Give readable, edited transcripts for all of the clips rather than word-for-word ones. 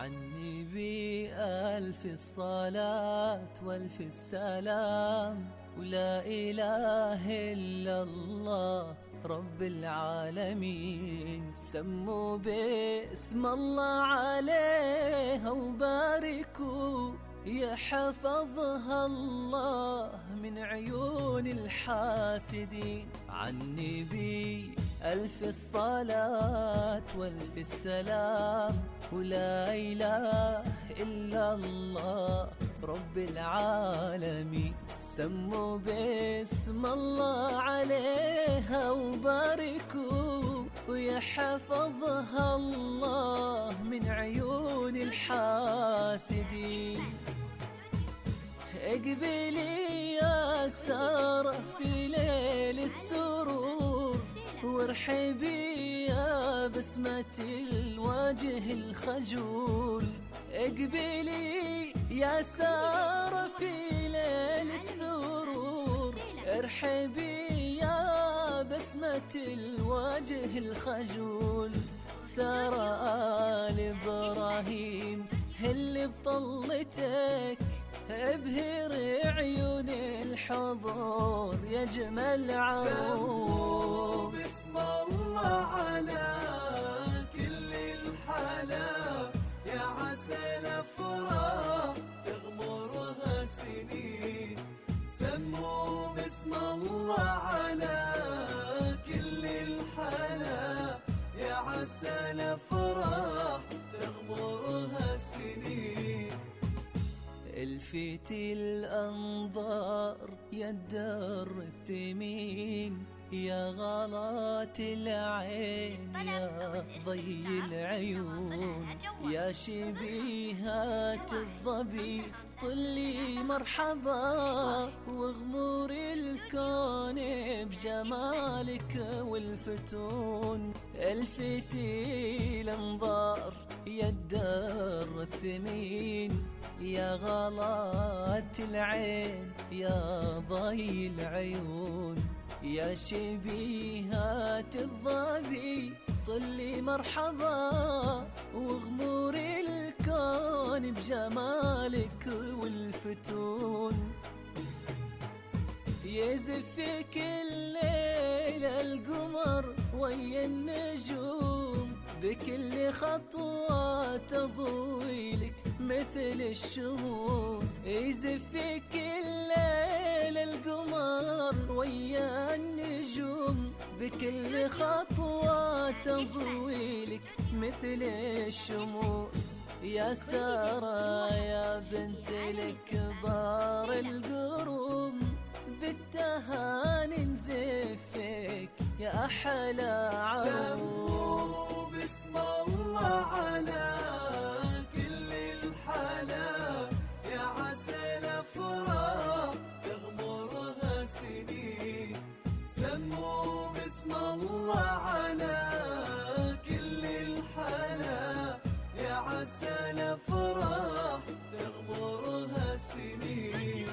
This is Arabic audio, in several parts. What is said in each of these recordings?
عني بألف الصلاة والف السلام، ولا إله إلا الله رب العالمين. سموا باسم الله عليها وباركوا، يحفظها الله من عيون الحاسدين. عني بألف الصلاة والف السلام، ولا إله إلا الله رب العالمين. سموا باسم الله عليها وباركوا، ويحفظها الله من عيون الحاسدين. اقبلي يا سارة في ليل السرور، وارحبي يا بسمة الوجه الخجول. اقبلي يا سارة في ليل السرور، ارحبي يا بسمة الوجه الخجول. سارة آل إبراهيم اللي بطلتك، ابهر عيون الحضور يا جمال عروس. بسم الله على كل الحلا، يا عسى الافراح تغمرها سنين. سموا بسم الله على كل الحلا، يا عسى الافراح تغمرها سنين. الفت الأنظار يا الدر الثمين، يا غلات العين يا ضي العيون. يا شبيهات الظبي طلي مرحبا، واغمر الكون بجمالك والفتون. الفتي الانظار يا الدر الثمين، يا غلات العين يا ضي العيون. يا شبيهات الظبي طلي مرحبا، واغمر الكون بجمالك والفتون. يزفك الليل القمر ويا النجوم، بكل خطوة تضوي لك مثل الشموس. يزفك الليل القمر ويا النجوم، بكل خطوة تضوي لك مثل الشموس. يا سارة يا بنت الكبار القروم، بالتهاني نزفك يا أحلى عروس. سموا بسم الله على كل الحلا، يا عسى الافراح تغمرها سنين. سموا بسم الله على كل الحلا، يا عسى الافراح تغمرها سنين.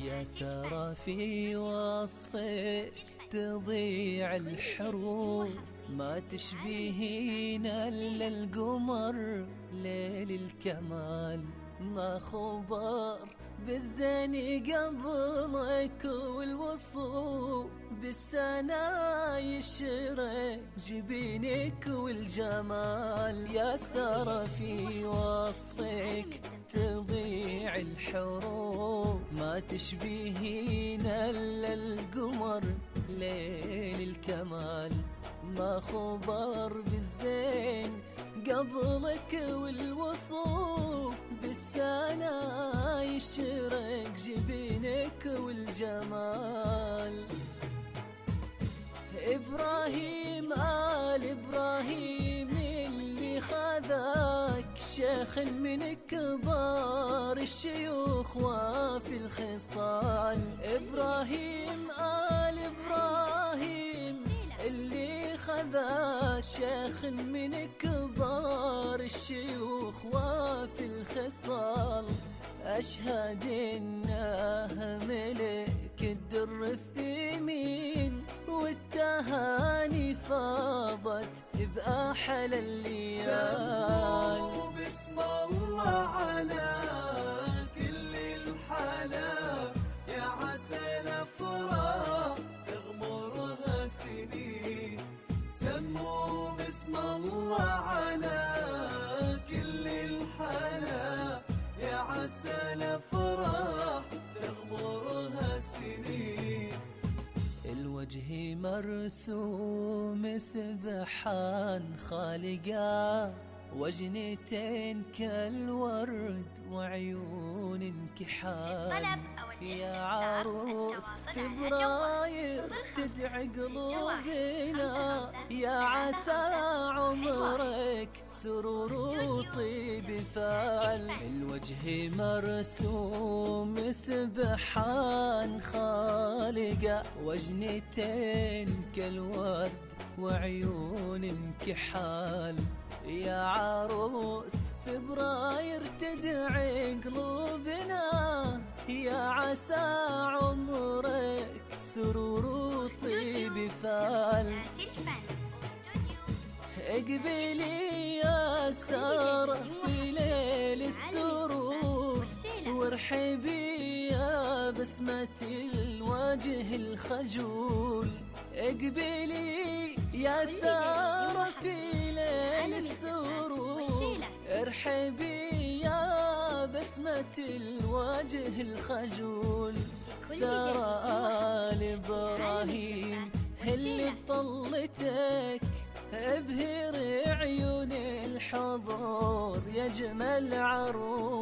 يا سارة في وصفك تضيع الحروف، ما تشبهين إلا القمر ليل الكمال. ما خبر بالزين قبلك والوصول، بالسنا يشرق جبينك والجمال. يا سارة في وصفك تضيع الحروف، ما تشبهين إلا القمر ليل الكمال. ما خبر بالزين قبلك والوصوف، بالسنا يشرق جبينك والجمال. إبراهيم آل إبراهيم اللي خذاك، شيخ من كبار الشيوخ وفي الخصال. إبراهيم آل إبراهيم اللي خذاك، شيخ من كبار الشيوخ وفي الخصال. أشهد إنه ملك الدر الثمين، والتهاني فاضت بأحلى الليال. باسم الله على كل الحلا، يا عسى الأفراح تغمرها سنين. سموا باسم الله على كل الحلا، يا عسى الأفراح تغمرها سنين. الوجه مرسوم سبحان خالقا، وجنتين كالورد وعيون كحال. يا عروس فبراير تدعي قلوبنا، يا عسى عمرك سرور وطيب فال. الوجه مرسوم سبحان خالقا، وجنتين كالورد وعيون كحال. يا عروس فبراير تدعي قلوبنا، يا عسى عمرك سرور وطيب فال. اقبلي يا سارة في ليل السرور، وارحبي يا بسمة الوجه الخجول. اقبلي يا سارة في ليل السرور، ارحبي يا بسمة الوجه الخجول. سارة آل إبراهيم اللي بطلتك، ابهر عيون الحضور يا جمال عروس.